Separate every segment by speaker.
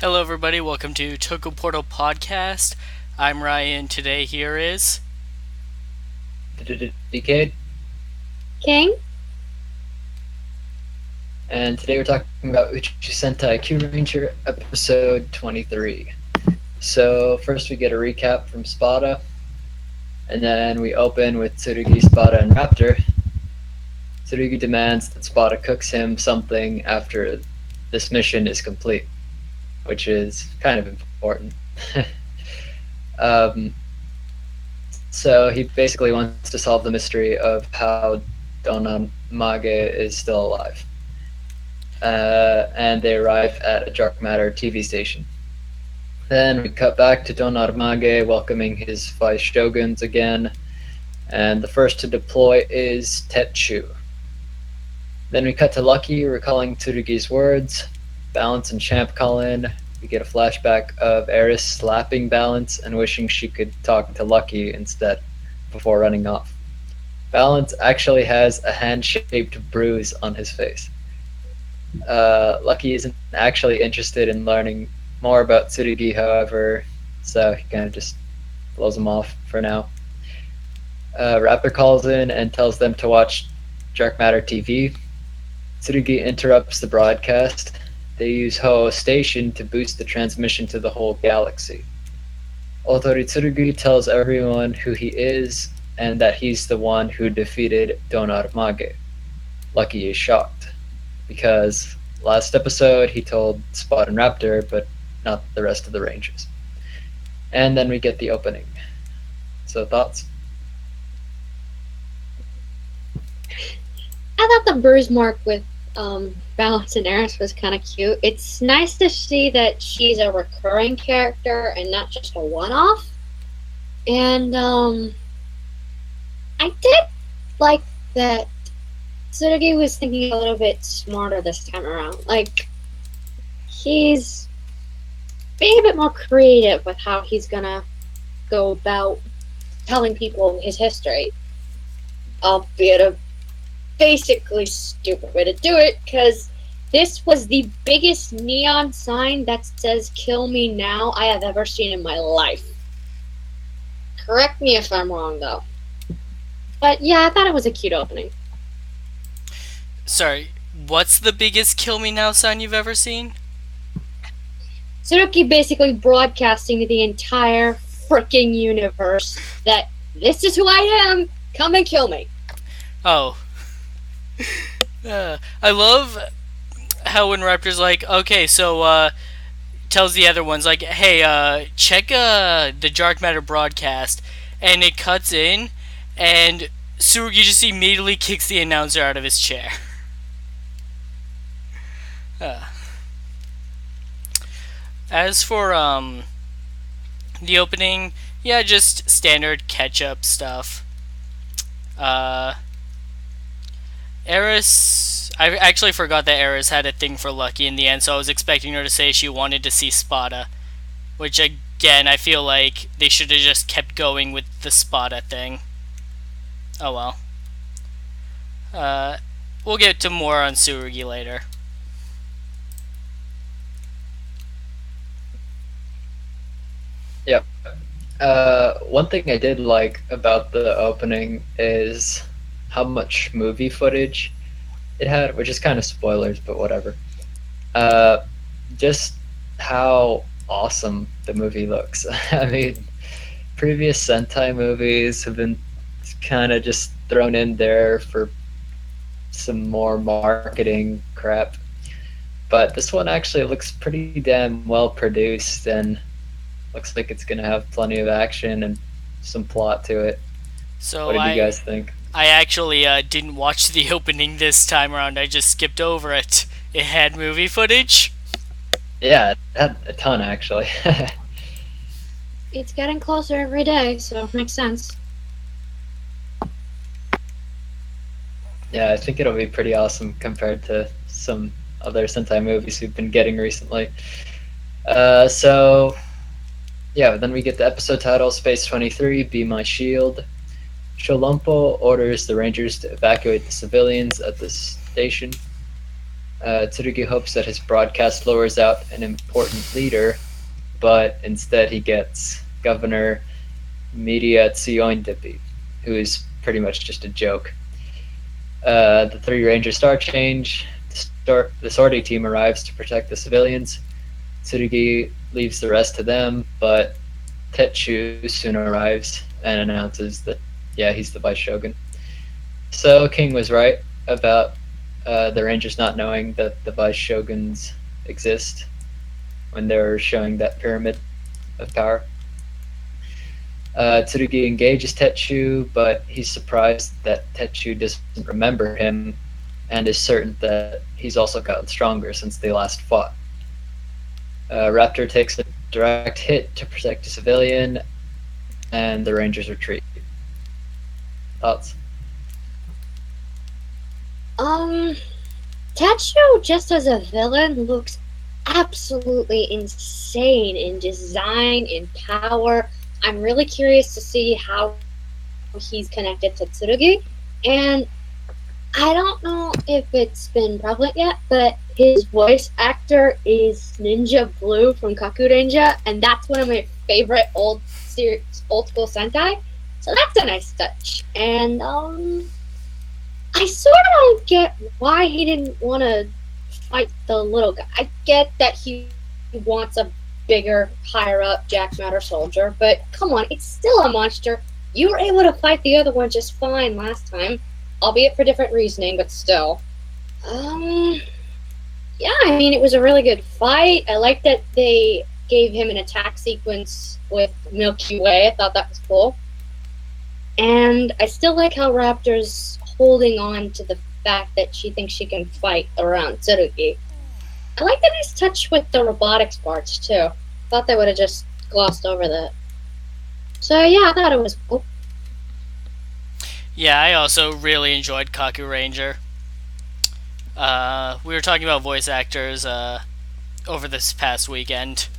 Speaker 1: Hello, everybody. Welcome to Toku Portal Podcast. I'm Ryan. Today, here is.
Speaker 2: Decade,
Speaker 3: King?
Speaker 2: and today we're talking about Uchuu Sentai KyuuRanger episode 23. So, first we get a recap from Spada, and then we open with Tsurugi, Spada, and Raptor. Tsurugi demands that Spada cooks him something after this mission is complete, which is kind of important. um, so, he basically wants to solve the mystery of how Donamage is still alive. And they arrive at a dark matter TV station. Then we cut back to Don Armage welcoming his vice shoguns again, and the first to deploy is Tetsu. Then we cut to Lucky recalling Tsurugi's words. Balance and Champ call in. We get a flashback of Eris slapping Balance and wishing she could talk to Lucky instead before running off. Balance actually has a hand-shaped bruise on his face. Lucky isn't actually interested in learning more about Tsurugi, however, so he kind of just blows him off for now. Raptor calls in and tells them to watch Dark Matter TV. Tsurugi interrupts the broadcast. They use Ho Station to boost the transmission to the whole galaxy. Otori Tsurugi tells everyone who he is and that he's the one who defeated Don Armage. Lucky is shocked, because last episode he told Spot and Raptor, but not the rest of the Rangers. And then we get the opening. So, thoughts?
Speaker 3: I thought the bruise mark with Balance and Eris was kind of cute. It's nice to see that she's a recurring character and not just a one-off. And I did like that Tsurugi was thinking a little bit smarter this time around. Like, he's being a bit more creative with how he's gonna go about telling people his history. Albeit a basically stupid way to do it, because this was the biggest neon sign that says "Kill me now" I have ever seen in my life. Correct me if I'm wrong, though. But yeah, I thought it was a cute opening.
Speaker 1: Sorry, what's the biggest Kill Me Now sign you've ever seen?
Speaker 3: Tsurugi basically broadcasting to the entire freaking universe that this is who I am, come and kill me.
Speaker 1: Oh. I love how when Raptor's like, okay, so, tells the other ones, like, hey, check, the Dark Matter broadcast, and it cuts in, and Tsurugi just immediately kicks the announcer out of his chair. As for, the opening, yeah, just standard catch-up stuff. Eris, I actually forgot that Eris had a thing for Lucky in the end, so I was expecting her to say she wanted to see Spada. Which, again, I feel like they should have just kept going with the Spada thing. Oh well. We'll get to more on Tsurugi later.
Speaker 2: Yep. One thing I did like about the opening is how much movie footage it had, which is kind of spoilers, but whatever. Just how awesome the movie looks. I mean, previous Sentai movies have been kind of just thrown in there for some more marketing crap. But this one actually looks pretty damn well produced and looks like it's going to have plenty of action and some plot to it.
Speaker 1: So
Speaker 2: What did you guys think?
Speaker 1: I actually didn't watch the opening this time around. I just skipped over it. It had movie footage.
Speaker 2: Yeah, it had a ton actually.
Speaker 3: It's getting closer every day, so it makes sense.
Speaker 2: Yeah, I think it'll be pretty awesome compared to some other Sentai movies we've been getting recently. So, yeah, then we get the episode title, Space 23, Be My Shield. Sholompo orders the Rangers to evacuate the civilians at the station. Tsurugi hopes that his broadcast lures out an important leader, but instead he gets Governor Media Tsuyoindepi, who is pretty much just a joke. The three Rangers star change. The sortie team arrives to protect the civilians. Tsurugi leaves the rest to them, but Tetsu soon arrives and announces that, yeah, he's the Vice Shogun. So King was right about the Rangers not knowing that the Vice Shoguns exist when they're showing that pyramid of power. Tsurugi engages Tetsu, but he's surprised that Tetsu doesn't remember him and is certain that he's also gotten stronger since they last fought. Raptor takes a direct hit to protect a civilian, and the Rangers retreat. Thoughts?
Speaker 3: Tetsuo, just as a villain, looks absolutely insane in design, in power. I'm really curious to see how he's connected to Tsurugi, and I don't know if it's been prevalent yet, but his voice actor is Ninja Blue from KyuuRanger, and that's one of my favorite old school Sentai. So that's a nice touch. And I sort of don't get why he didn't want to fight the little guy. I get that he wants a bigger, higher up Jack Matter soldier, but come on, it's still a monster. You were able to fight the other one just fine last time, albeit for different reasoning, but still. Yeah, I mean, it was a really good fight. I like that they gave him an attack sequence with Milky Way. I thought that was cool. And I still like how Raptor's holding on to the fact that she thinks she can fight around Tsurugi. I like the nice touch with the robotics parts, too. Thought they would have just glossed over that. So, yeah, I thought it was cool.
Speaker 1: Yeah, I also really enjoyed KyuuRanger. We were talking about voice actors over this past weekend.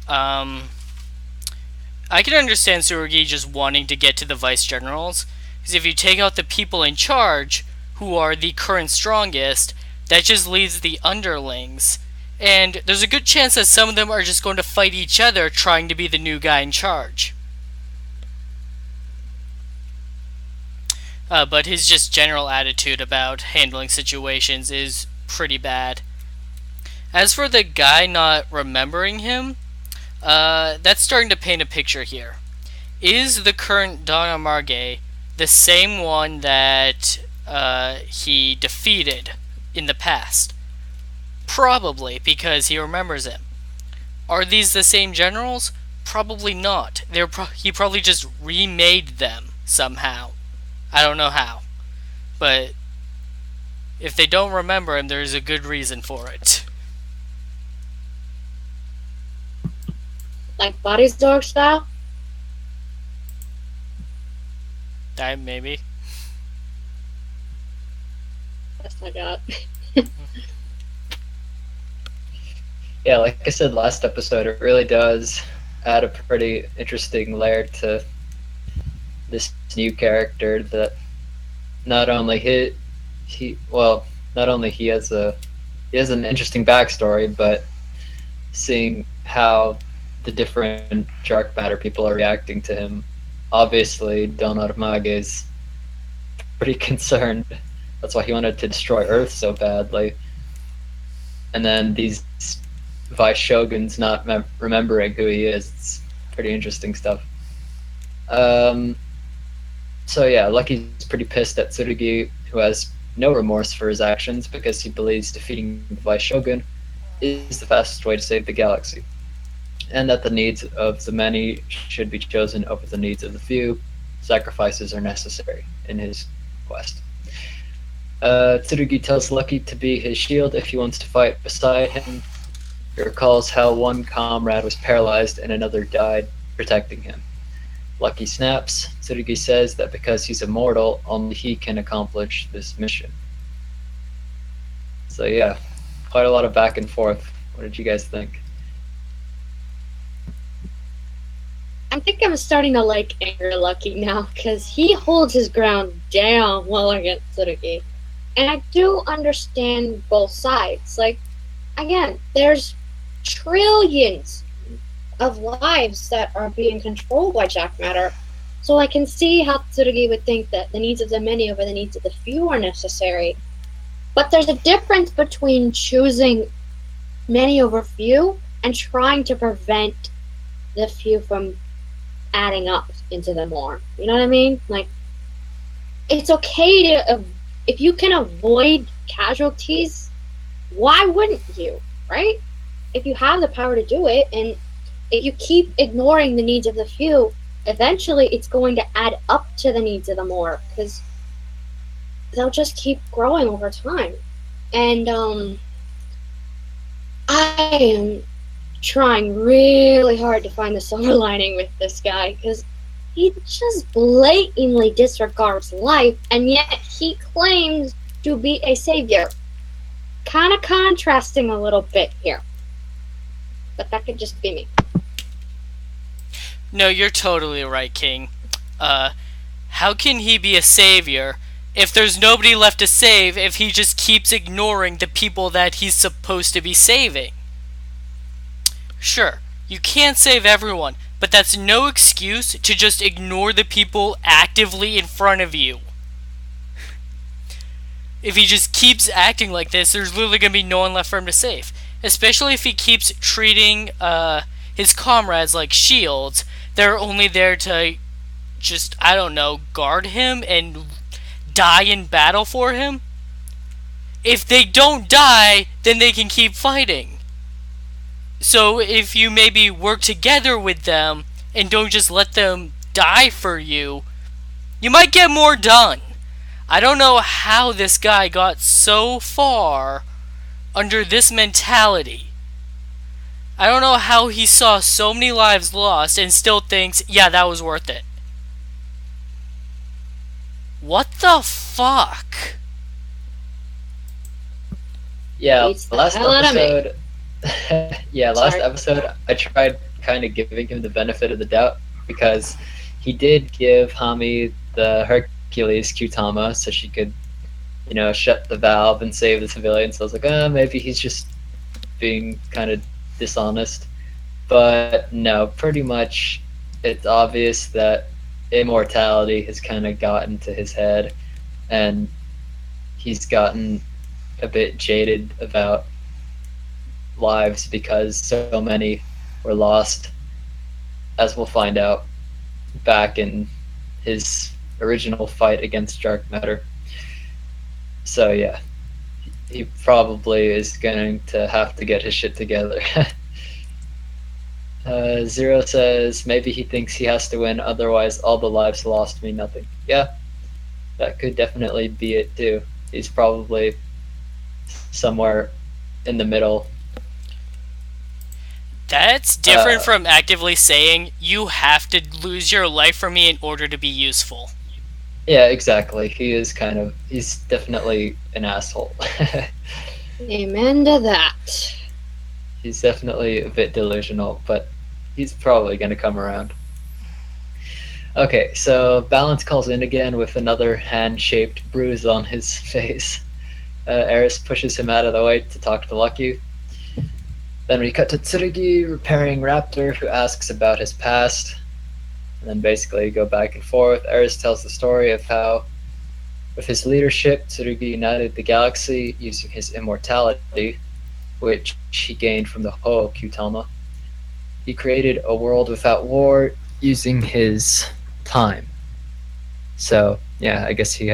Speaker 1: I can understand Tsurugi just wanting to get to the vice generals, because if you take out the people in charge, who are the current strongest, that just leaves the underlings. And there's a good chance that some of them are just going to fight each other trying to be the new guy in charge. But his just general attitude about handling situations is pretty bad. As for the guy not remembering him, that's starting to paint a picture here. Is the current Don Amarge the same one that he defeated in the past? Probably, because he remembers him. Are these the same generals? Probably not. He probably just remade them somehow. I don't know how. But if they don't remember him, there's a good reason for it.
Speaker 3: Like Body's Dog style?
Speaker 1: Maybe.
Speaker 3: That's my god.
Speaker 2: Yeah, like I said last episode, it really does add a pretty interesting layer to this new character that not only not only he has an interesting backstory, but seeing how the different dark matter people are reacting to him. Obviously, Don Armage is pretty concerned. That's why he wanted to destroy Earth so badly. And then these Vice Shoguns not remembering who he is. It's pretty interesting stuff. So yeah, Lucky's pretty pissed at Tsurugi, who has no remorse for his actions because he believes defeating the Vice Shogun is the fastest way to save the galaxy, and that the needs of the many should be chosen over the needs of the few. Sacrifices are necessary in his quest. Tsurugi tells Lucky to be his shield if he wants to fight beside him. He recalls how one comrade was paralyzed and another died protecting him. Lucky snaps. Tsurugi says that because he's immortal, only he can accomplish this mission. So yeah, quite a lot of back and forth. What did you guys think?
Speaker 3: I think I'm starting to like Anger Lucky now, because he holds his ground down well against Tsurugi. And I do understand both sides. Like, again, there's trillions of lives that are being controlled by Jack Matter. So I can see how Tsurugi would think that the needs of the many over the needs of the few are necessary. But there's a difference between choosing many over few and trying to prevent the few from adding up into the more. You know what I mean? Like, it's okay to, if you can avoid casualties, why wouldn't you, right? If you have the power to do it, and if you keep ignoring the needs of the few, eventually it's going to add up to the needs of the more, because they'll just keep growing over time. And I am trying really hard to find the silver lining with this guy, because he just blatantly disregards life, and yet he claims to be a savior. Kind of contrasting a little bit here. But that could just be me.
Speaker 1: No, you're totally right, King. How can he be a savior if there's nobody left to save if he just keeps ignoring the people that he's supposed to be saving? Sure, you can't save everyone, but that's no excuse to just ignore the people actively in front of you. If he just keeps acting like this, there's literally going to be no one left for him to save. Especially if he keeps treating his comrades like shields. They're only there to just, I don't know, guard him and die in battle for him. If they don't die, then they can keep fighting. So if you maybe work together with them and don't just let them die for you, you might get more done. I don't know how this guy got so far under this mentality. I don't know how he saw so many lives lost and still thinks, yeah, that was worth it. What the fuck?
Speaker 2: Yeah,
Speaker 3: Beats the
Speaker 2: last
Speaker 3: hell out of me.
Speaker 2: episode. Yeah, last
Speaker 3: Sorry.
Speaker 2: episode I tried kind of giving him the benefit of the doubt because he did give Hami the Hercules Kyutama so she could, shut the valve and save the civilians. So I was like, maybe he's just being kind of dishonest. But no, pretty much it's obvious that immortality has kind of gotten to his head and he's gotten a bit jaded about lives because so many were lost, as we'll find out back in his original fight against dark matter. So yeah, he probably is going to have to get his shit together. Zero says maybe he thinks he has to win, otherwise all the lives lost mean nothing. Yeah, that could definitely be it too. He's probably somewhere in the middle.
Speaker 1: That's different from actively saying, you have to lose your life for me in order to be useful.
Speaker 2: Yeah, exactly. He's definitely an asshole.
Speaker 3: Amen to that.
Speaker 2: He's definitely a bit delusional, but he's probably going to come around. Okay, so Balance calls in again with another hand-shaped bruise on his face. Eris pushes him out of the way to talk to Lucky. Then we cut to Tsurugi repairing Raptor, who asks about his past. And then basically go back and forth. Eris tells the story of how, with his leadership, Tsurugi united the galaxy using his immortality, which he gained from the Ho Kyutama. He created a world without war using his time. So yeah, I guess he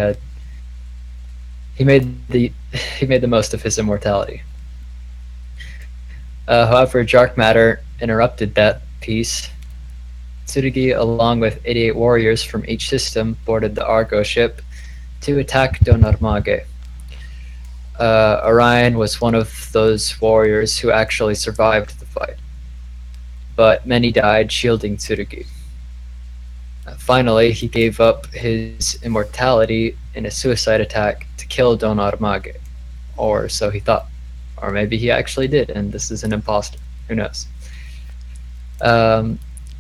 Speaker 2: made the most of his immortality. However, dark matter interrupted that piece. Tsurugi, along with 88 warriors from each system, boarded the Argo ship to attack Donarmage. Orion was one of those warriors who actually survived the fight, but many died shielding Tsurugi. Finally, he gave up his immortality in a suicide attack to kill Donarmage, or so he thought. Or maybe he actually did, and this is an imposter. Who knows?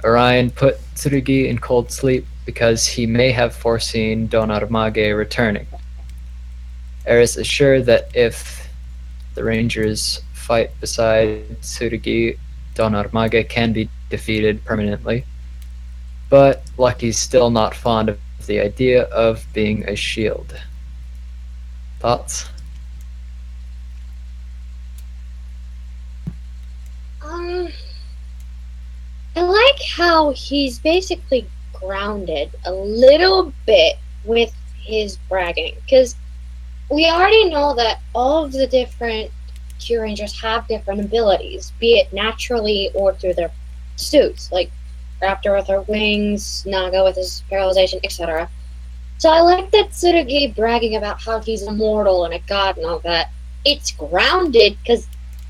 Speaker 2: Orion put Tsurugi in cold sleep because he may have foreseen Donarmage returning. Eris is sure that if the Rangers fight beside Tsurugi, Don Armage can be defeated permanently. But Lucky's still not fond of the idea of being a shield. Thoughts?
Speaker 3: Um, I like how he's basically grounded a little bit with his bragging, because we already know that all of the different KyuuRangers have different abilities, be it naturally or through their suits, like Raptor with her wings, Naga with his paralyzation, etc. So I like that Tsurugi bragging about how he's immortal and a god and all that. It's grounded because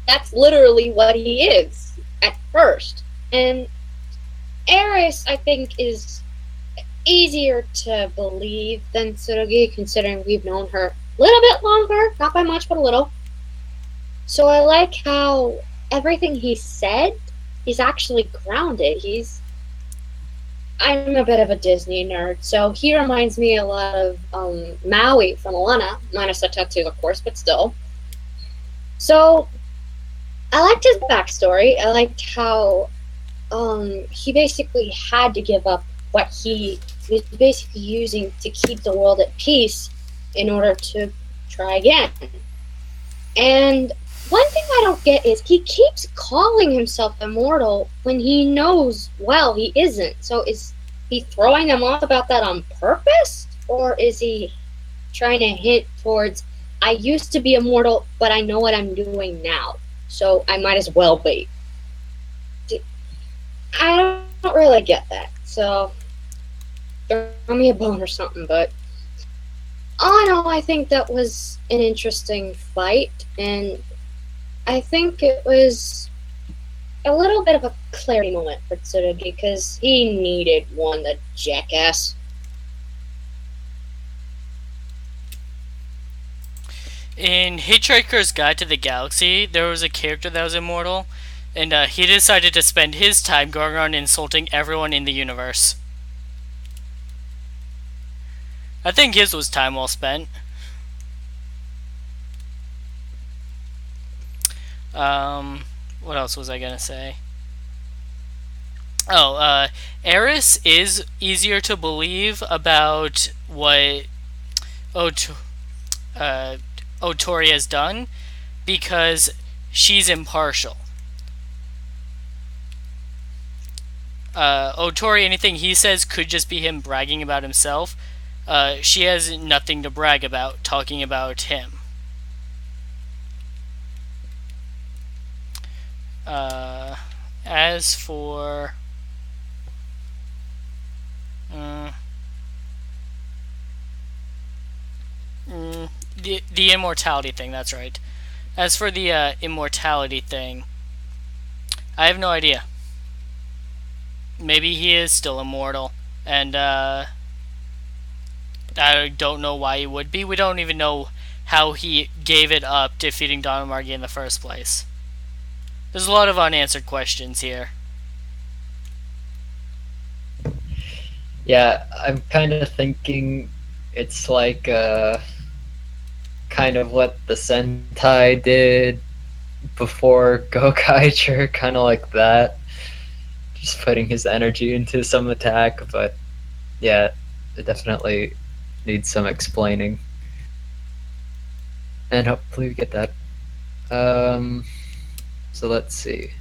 Speaker 3: that's literally what he is at first. And Eris, I think, is easier to believe than Tsurugi, considering we've known her a little bit longer, not by much, but a little. So I like how everything he said is actually grounded. I'm a bit of a Disney nerd, so he reminds me a lot of Maui from Moana, minus the tattoo, of course, but still. So I liked his backstory. I liked how he basically had to give up what he was basically using to keep the world at peace in order to try again. And one thing I don't get is he keeps calling himself immortal when he knows well he isn't. So is he throwing him off about that on purpose? Or is he trying to hint towards, I used to be immortal, but I know what I'm doing now, so I might as well be? I don't really get that. So throw me a bone or something, but all in all, I think that was an interesting fight, and I think it was a little bit of a clarity moment for Tsurugi because he needed one, the jackass.
Speaker 1: In Hitchhiker's Guide to the Galaxy, there was a character that was immortal, and he decided to spend his time going around insulting everyone in the universe. I think his was time well spent. What else was I gonna say? Oh, Eris is easier to believe about what Ot- uh, Otori has done because she's impartial. Otori, anything he says could just be him bragging about himself. She has nothing to brag about, talking about him. As for the immortality thing, that's right. As for the immortality thing, I have no idea. Maybe he is still immortal, and I don't know why he would be. We don't even know how he gave it up defeating Don Margie in the first place. There's a lot of unanswered questions here.
Speaker 2: Yeah, I'm kind of thinking it's like kind of what the Sentai did before Gokaiger, kind of like that. Just putting his energy into some attack, but yeah, it definitely needs some explaining. And hopefully we get that. So let's see.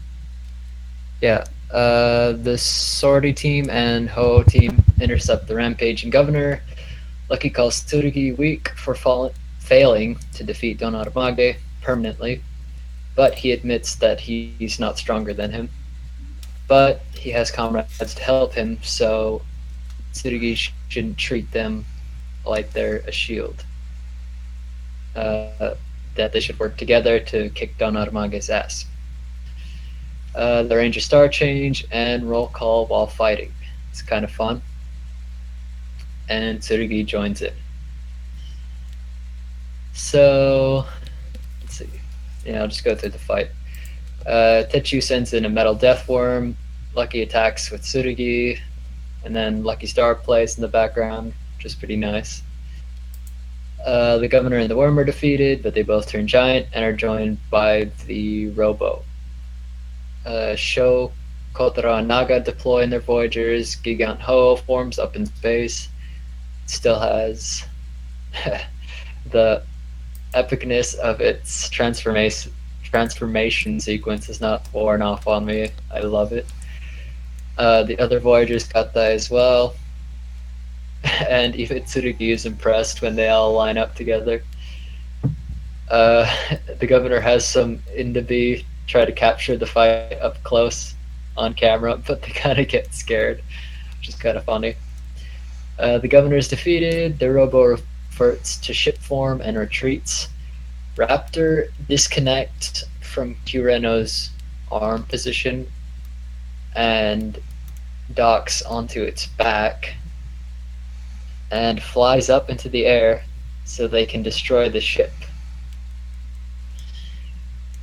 Speaker 2: Yeah, the Sortie team and Ho team intercept the rampaging governor. Lucky calls Tsurugi weak for failing to defeat Don Armage permanently, but he admits that he's not stronger than him. But he has comrades to help him, so Tsurugi shouldn't treat them like they're a shield. That they should work together to kick Don Armage's ass. The Ranger star change and roll call while fighting. It's kind of fun. And Tsurugi joins in. So, let's see. Yeah, I'll just go through the fight. Techu sends in a metal death worm. Lucky attacks with Tsurugi. And then Lucky Star plays in the background, which is pretty nice. The governor and the worm are defeated, but they both turn giant and are joined by the Robo. Sho, Kotaro, and Naga deploy in their Voyagers. Gigant Ho forms up in space. Still has the epicness of its transformation sequence is not worn off on me. I love it. The other Voyagers got that as well. And even Tsurugi is impressed when they all line up together. The governor has some Indabi try to capture the fight up close on camera, but they kind of get scared, which is kind of funny. The governor is defeated. The Robo reverts to ship form and retreats. Raptor disconnects from Kureno's arm position and docks onto its back and flies up into the air so they can destroy the ship.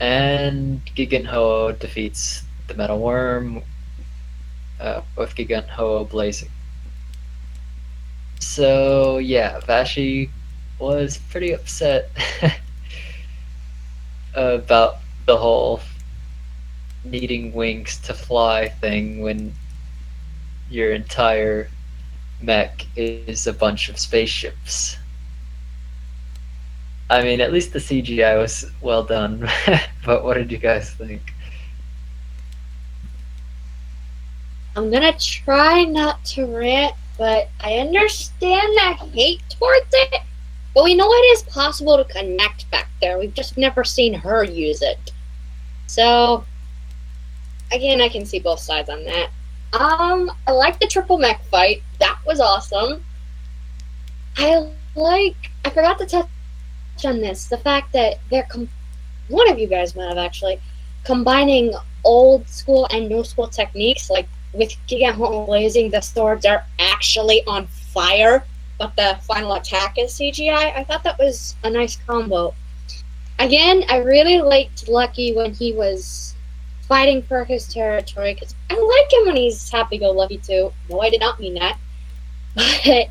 Speaker 2: And Gigant Ho defeats the Metal Worm with Gigant Ho blazing. So yeah, Vashi was pretty upset about the whole needing wings to fly thing when your entire mech is a bunch of spaceships. I mean, at least the CGI was well done, but what did you guys think?
Speaker 3: I'm gonna try not to rant, but I understand the hate towards it. But we know it is possible to connect back there. We've just never seen her use it. So, again, I can see both sides on that. I like the triple mech fight. That was awesome. I forgot to touch on this. The fact that one of you guys might have actually combining old school and new school techniques, like with Gigant blazing, the swords are actually on fire, but the final attack is CGI. I thought that was a nice combo. Again, I really liked Lucky when he was fighting for his territory, because I like him when he's happy-go-lucky too. No, I did not mean that. But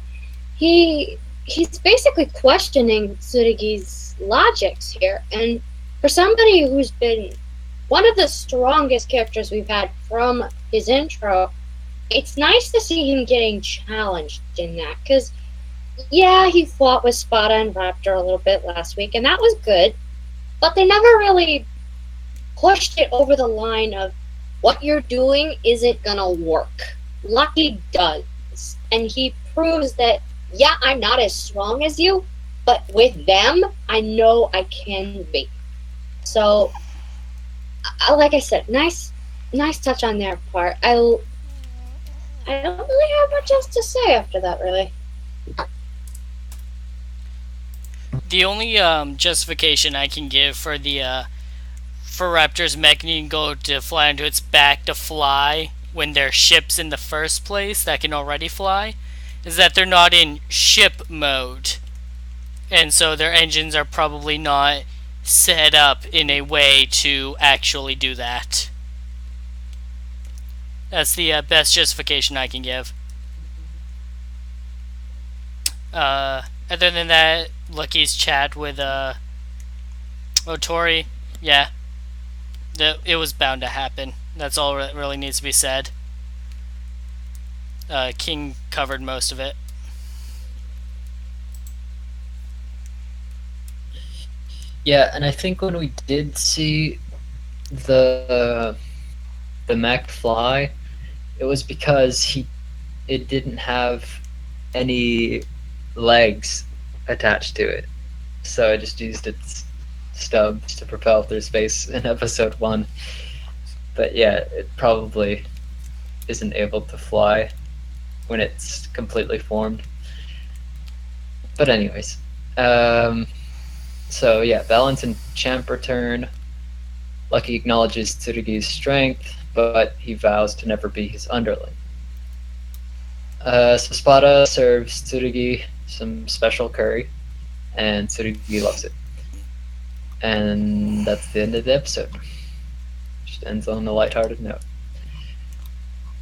Speaker 3: he's basically questioning Tsurugi's logics here, and for somebody who's been one of the strongest characters we've had from his intro, it's nice to see him getting challenged in that, because yeah, he fought with Spada and Raptor a little bit last week, and that was good, but they never really pushed it over the line of what you're doing isn't gonna work. Lucky does, and he proves that, yeah, I'm not as strong as you, but with them, I know I can be. So, like I said, nice touch on their part. I don't really have much else to say after that, really.
Speaker 1: The only justification I can give for the for Raptor's mech needing to go to fly onto its back to fly when they're ships in the first place that can already fly is that they're not in ship mode, and so their engines are probably not set up in a way to actually do that. That's the best justification I can give. Other than that, Lucky's chat with Otori, yeah, it was bound to happen. That's all that really needs to be said. King covered most of it.
Speaker 2: Yeah, and I think when we did see the mech fly, it was because it didn't have any legs attached to it, so it just used its stubs to propel through space in episode 1. But yeah, it probably isn't able to fly when it's completely formed. But anyways, so yeah, Balance and Champ return. Lucky acknowledges Tsurugi's strength, but he vows to never be his underling. So Spada serves Tsurugi some special curry, and Tsurugi loves it. And that's the end of the episode. Just ends on a lighthearted note.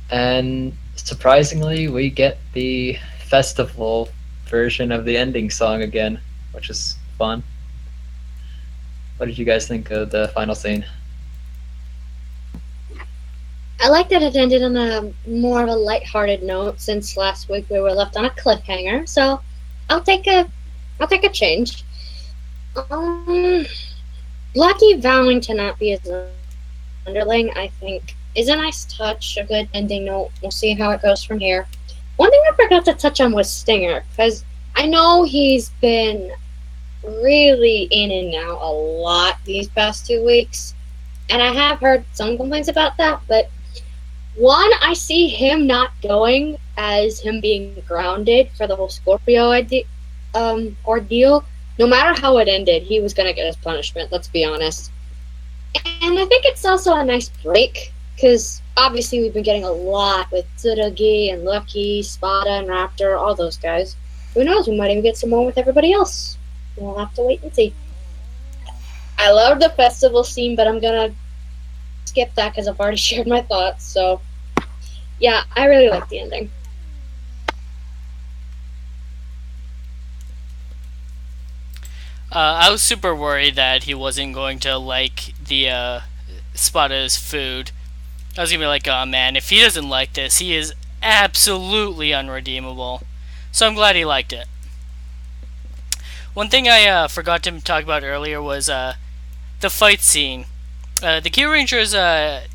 Speaker 2: And surprisingly, we get the festival version of the ending song again. which is fun. What did you guys think of the final scene?
Speaker 3: I like that it ended on a more of a lighthearted note since last week we were left on a cliffhanger. So I'll take a I'll take a change. Um, Lucky vowing to not be his underling, I think, is a nice touch, a good ending note. We'll see how it goes from here. One thing I forgot to touch on was Stinger, because I know he's been really in and out a lot these past 2 weeks, and I have heard some complaints about that, but one, I see him not going as him being grounded for the whole Scorpio ordeal. No matter how it ended, he was going to get his punishment, let's be honest. And I think it's also a nice break, because obviously we've been getting a lot with Tsurugi and Lucky, Spada and Raptor, all those guys. Who knows, we might even get some more with everybody else. We'll have to wait and see. I love the festival scene, but I'm going to skip that because I've already shared my thoughts, so yeah, I really like the ending.
Speaker 1: I was super worried that he wasn't going to like the Spada's food. I was gonna be like, oh man, if he doesn't like this, he is absolutely unredeemable. So I'm glad he liked it. One thing I forgot to talk about earlier was the fight scene. The KyuuRangers,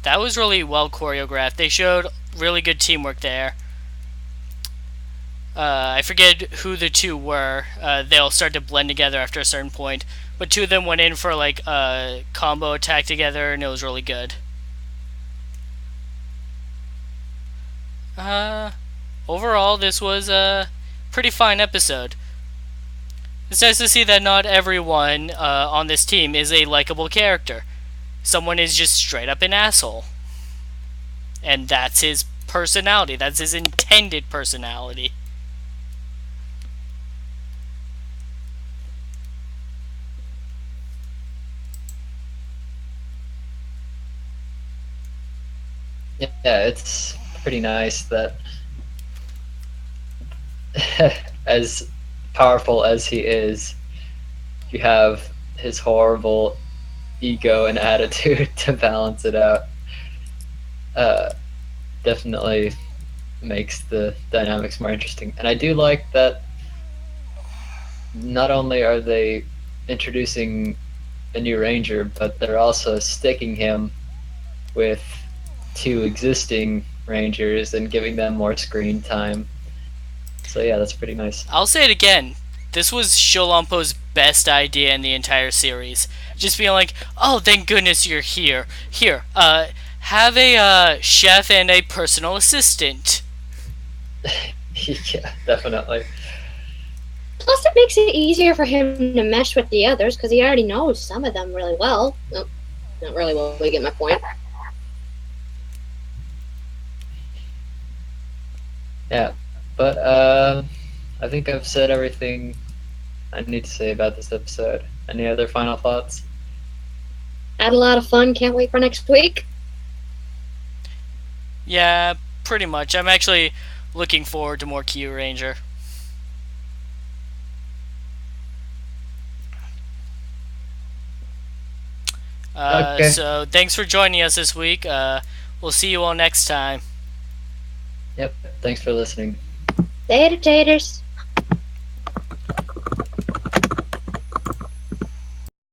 Speaker 1: that was really well choreographed. They showed really good teamwork there. I forget who the two were. They all started to blend together after a certain point, but two of them went in for like a combo attack together, and it was really good. Overall, this was a pretty fine episode. It's nice to see that not everyone on this team is a likable character. Someone is just straight up an asshole. And that's his personality. That's his intended personality.
Speaker 2: Yeah, it's pretty nice that as powerful as he is, you have his horrible ego and attitude to balance it out. Uh, Definitely makes the dynamics more interesting. And I do like that not only are they introducing a new ranger, but they're also sticking him with two existing rangers and giving them more screen time. So yeah, that's pretty nice.
Speaker 1: I'll say it again. This was Sholampo's best idea in the entire series. Just being like, oh, thank goodness you're here. Here, have a chef and a personal assistant.
Speaker 2: Yeah, definitely.
Speaker 3: Plus, it makes it easier for him to mesh with the others because he already knows some of them really well. No, not really well, but you get my point.
Speaker 2: Yeah, but I think I've said everything I need to say about this episode. Any other final thoughts?
Speaker 3: Had a lot of fun. Can't wait for next week.
Speaker 1: Yeah, pretty much. I'm actually looking forward to more KyuuRanger.
Speaker 2: Okay.
Speaker 1: So thanks for joining us this week. We'll see you all next time.
Speaker 2: Yep. Thanks for listening.
Speaker 3: Later, taters.